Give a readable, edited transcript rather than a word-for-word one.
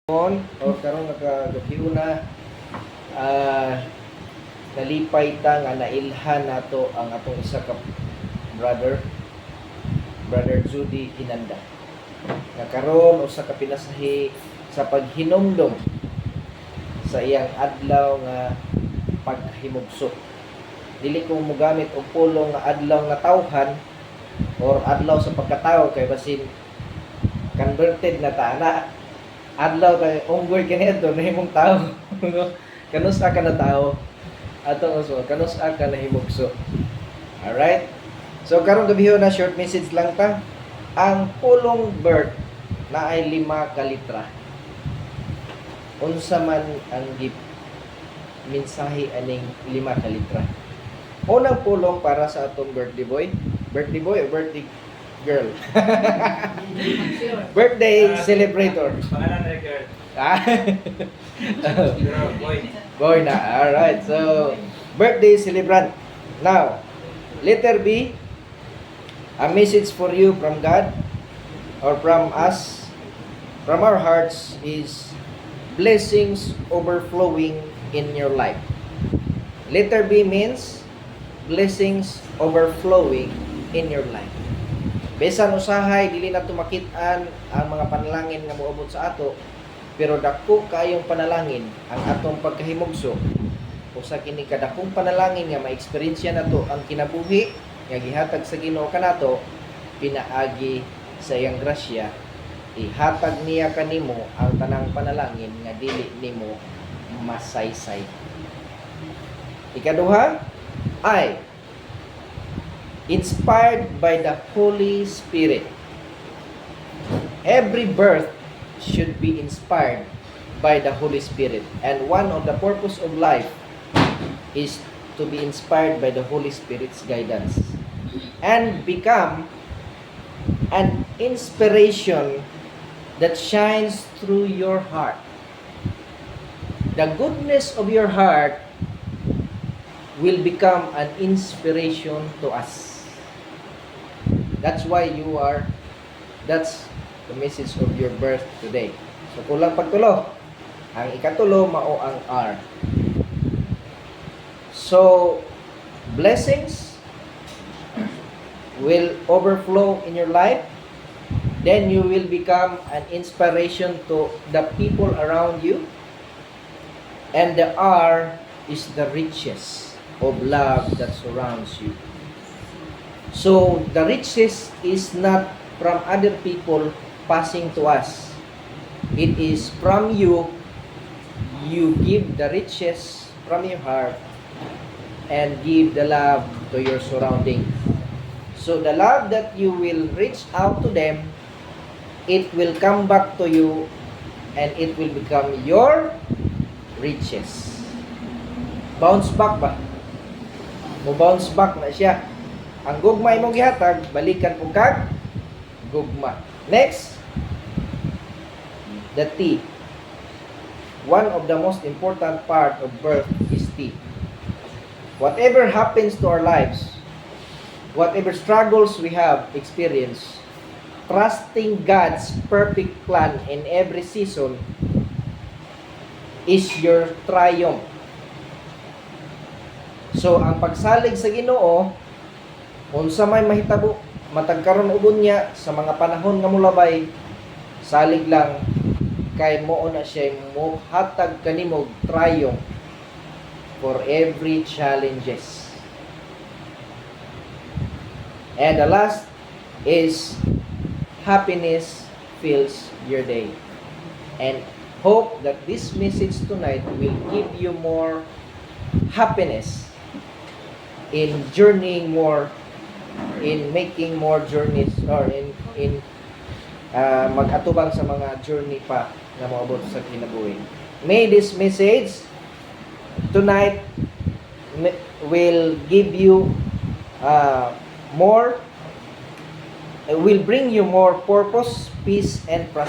O karon nagagabiw na nalipay ta nga nailhan nato ang atong isa ka brother Judy Hinanda nga karon usa ka pinasahi sa paghinumdom sa iyang adlaw nga paghimugso. Dili ko mogamit og pulong nga adlaw nga tawhan or adlaw sa pagkatawo kay basin converted na ta na adlaw kay unggoy kani adto nahimong tao. Kanus ka na tao atong uso kanus ka nahimugso. Alright, so karon gabiho na short message lang ta. Ang pulong birth na ay 5 ka litra. Unsa man ang mensahe aning 5 ka litra. Unang pulong para sa atong birthday boy o birthday girl. Birthday celebrator. Pangalan na girl. Boy na. Alright. So, birthday celebrant. Now, letter B, a message for you from God or from us, from our hearts is blessings overflowing in your life. Letter B means blessings overflowing in your life. Besan usahay dili na tumakit-an ang mga panalangin nga moabot sa ato, pero dako kaayong panalangin ang atong pagkahimugso. Usa kini kadakong panalangin nga ma-experience nato ang kinabuhi nga gihatag sa Ginoo kanato, pinaagi sa iyang grasya, ihatag niya kanimo ang tanang panalangin nga dili nimo masaysay. Ikaduha ay inspired by the Holy Spirit. Every birth should be inspired by the Holy Spirit. And one of the purpose of life is to be inspired by the Holy Spirit's guidance and become an inspiration that shines through your heart. The goodness of your heart will become an inspiration to us. That's why that's the message of your birth today. So kulang pagtulo. Ang ikatulo mao ang R. So blessings will overflow in your life. Then you will become an inspiration to the people around you. And the R is the riches of love that surrounds you. So the riches is not from other people passing to us. It is from you. You give the riches from your heart and give the love to your surrounding. So the love that you will reach out to them, it will come back to you and it will become your riches. Bounce back ba? Mo-bounce back na siya. Ang gugma imong gihatag, balikan po kag gugma. Next, the T. One of the most important part of birth is T. Whatever happens to our lives, whatever struggles we have experienced, trusting God's perfect plan in every season is your triumph. So, ang pagsalig sa Ginoo, unsa may mahitabo, matag karon ubon niya sa mga panahon nga mulabay, salig lang kay mao na siya mo hatag kanimo triumph for every challenges. And the last is happiness fills your day. And hope that this message tonight will give you more happiness in journeying more, in making more journeys, or in mag-atubang sa mga journey pa na maabot sa kinabuhi. May this message tonight will give you more, will bring you more purpose, peace, and prosperity.